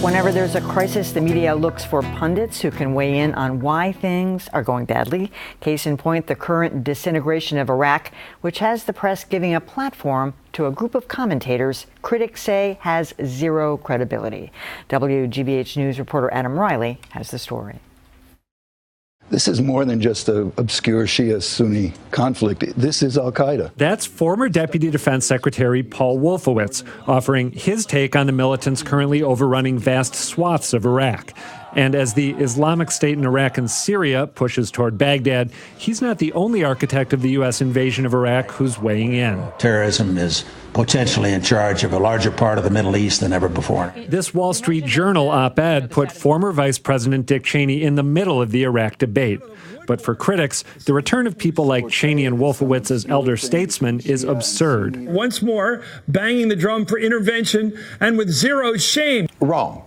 Whenever there's a crisis, the media looks for pundits who can weigh in on why things are going badly. Case in point, the current disintegration of Iraq, which has the press giving a platform to a group of commentators critics say has zero credibility. WGBH News reporter Adam Riley has the story. This is more than just an obscure Shia-Sunni conflict. This is al-Qaeda. That's former Deputy Defense Secretary Paul Wolfowitz offering his take on the militants currently overrunning vast swaths of Iraq. And as the Islamic State in Iraq and Syria pushes toward Baghdad, he's not the only architect of the U.S. invasion of Iraq who's weighing in. Terrorism is potentially in charge of a larger part of the Middle East than ever before. This Wall Street Journal op-ed put former Vice President Dick Cheney in the middle of the Iraq debate. But for critics, the return of people like Cheney and Wolfowitz as elder statesmen is absurd. Once more, banging the drum for intervention and with zero shame. Wrong.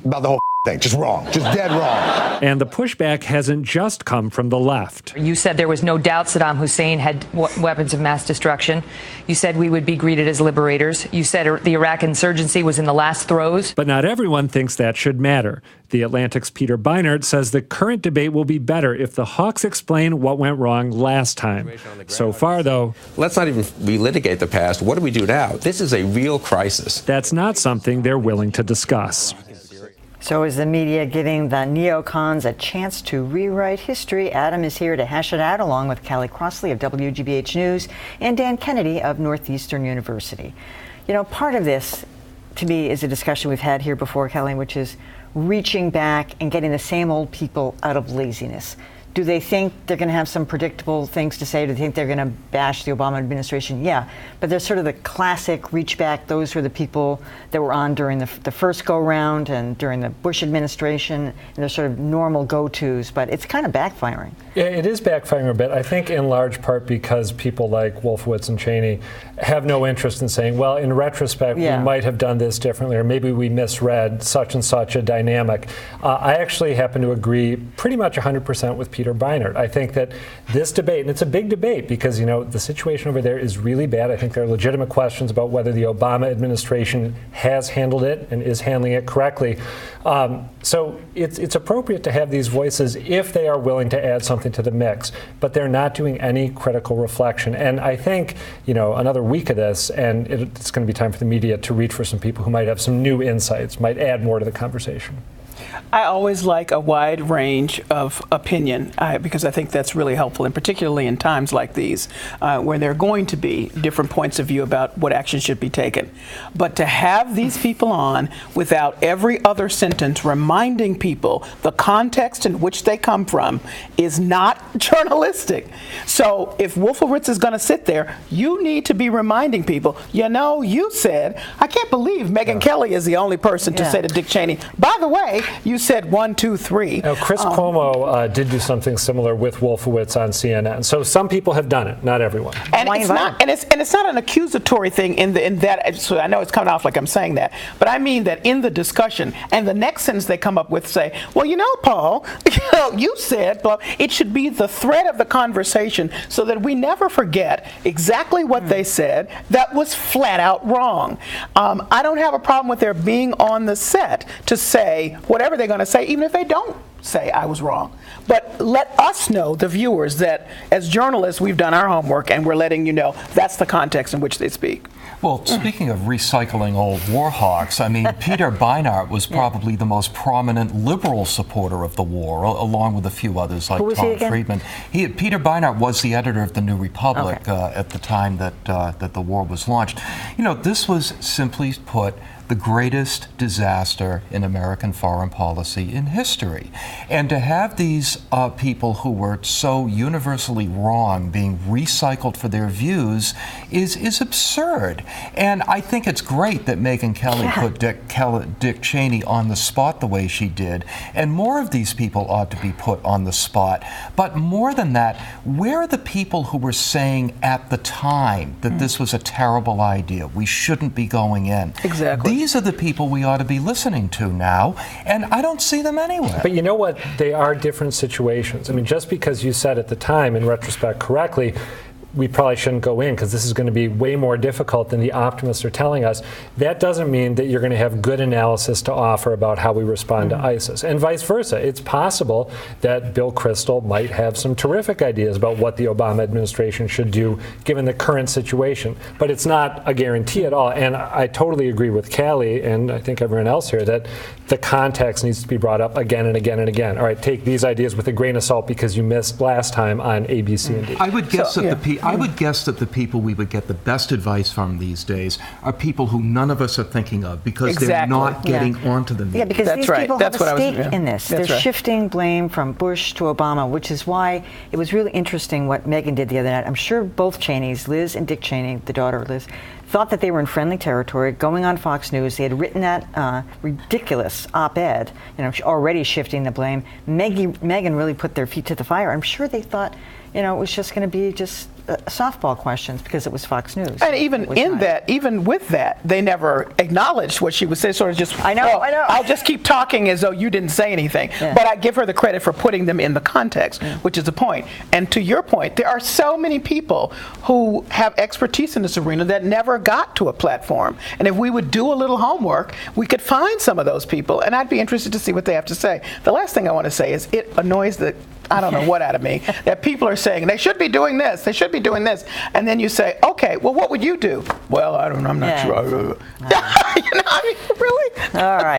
About the whole thing. Just wrong. Just dead wrong. And the pushback hasn't just come from the left. You said there was no doubt Saddam Hussein had weapons of mass destruction. You said we would be greeted as liberators. You said the Iraq insurgency was in the last throes. But not everyone thinks that should matter. The Atlantic's Peter Beinart says the current debate will be better if the Hawks explain what went wrong last time. So far, though, let's not even relitigate the past. What do we do now? This is a real crisis. That's not something they're willing to discuss. So is the media giving the neocons a chance to rewrite history? Adam is here to hash it out along with Callie Crossley of WGBH News and Dan Kennedy of Northeastern University. You know, part of this, to me, is a discussion we've had here before, Callie, which is reaching back and getting the same old people out of laziness. Do they think they're going to have some predictable things to say? Do they think they're going to bash the Obama administration? Yeah, but there's sort of the classic reach back. Those were the people that were on during the first go-round and during the Bush administration, and they're sort of normal go-tos, but it's kind of backfiring. Yeah, it is backfiring a bit, I think in large part because people like Wolfowitz and Cheney have no interest in saying, well, in retrospect, we might have done this differently, or maybe we misread such and such a dynamic. I actually happen to agree pretty much 100% with Peter Beinart. I think that this debate, and it's a big debate because, you know, the situation over there is really bad. I think there are legitimate questions about whether the Obama administration has handled it and is handling it correctly. So it's appropriate to have these voices if they are willing to add something to the mix, but they're not doing any critical reflection. And I think, you know, another week of this, and it's going to be time for the media to reach for some people who might have some new insights, might add more to the conversation. I always like a wide range of opinion because I think that's really helpful, and particularly in times like these where there are going to be different points of view about what action should be taken. But to have these people on without every other sentence reminding people the context in which they come from is not journalistic. So if Wolfowitz is going to sit there, you need to be reminding people, you know, you said, I can't believe Megyn Kelly is the only person to say to Dick Cheney, by the way, you said 1, 2, 3. Now, Chris Cuomo did do something similar with Wolfowitz on CNN. So some people have done it, not everyone. And it's not an accusatory thing in that. So I know it's coming off like I'm saying that, but I mean that in the discussion and the next sentence they come up with say, well, you know, Paul, you said, but it should be the thread of the conversation so that we never forget exactly what they said that was flat out wrong. I don't have a problem with their being on the set to say whatever they're going to say, even if they don't say I was wrong. But let us know, the viewers, that as journalists we've done our homework and we're letting you know that's the context in which they speak. Well, speaking of recycling old war hawks, I mean, Peter Beinart was probably the most prominent liberal supporter of the war, along with a few others like Tom Friedman. Peter Beinart was the editor of the New Republic at the time that the war was launched. You know, this was simply put the greatest disaster in American foreign policy in history. And to have these people who were so universally wrong being recycled for their views is absurd. And I think it's great that Megyn Kelly put Dick Cheney on the spot the way she did. And more of these people ought to be put on the spot. But more than that, where are the people who were saying at the time that this was a terrible idea? We shouldn't be going in. Exactly. These are the people we ought to be listening to now, and I don't see them anywhere. But you know what? They are different situations. I mean, just because you said at the time, in retrospect, correctly, we probably shouldn't go in because this is going to be way more difficult than the optimists are telling us, that doesn't mean that you're going to have good analysis to offer about how we respond to ISIS. And vice versa. It's possible that Bill Kristol might have some terrific ideas about what the Obama administration should do given the current situation. But it's not a guarantee at all. And I totally agree with Callie, and I think everyone else here, that the context needs to be brought up again and again and again. All right, take these ideas with a grain of salt because you missed last time on A, B, C, and D. I would guess that the people we would get the best advice from these days are people who none of us are thinking of because they're not getting onto the media. Yeah, because these people have a stake in this. They're shifting blame from Bush to Obama, which is why it was really interesting what Megyn did the other night. I'm sure both Cheneys, Liz and Dick Cheney, the daughter of Liz, thought that they were in friendly territory, going on Fox News. They had written that ridiculous op-ed, already shifting the blame. Megyn really put their feet to the fire. I'm sure they thought, it was just going to be just softball questions because it was Fox News. And even with that, they never acknowledged what she was saying. Sort of just, I know. I'll just keep talking as though you didn't say anything. Yeah. But I give her the credit for putting them in the context, which is the point. And to your point, there are so many people who have expertise in this arena that never got to a platform. And if we would do a little homework, we could find some of those people. And I'd be interested to see what they have to say. The last thing I want to say is it annoys the I don't know what out of me, that people are saying, they should be doing this, they should be doing this. And then you say, okay, well, what would you do? Well, I don't know, I'm not sure. Really? All right.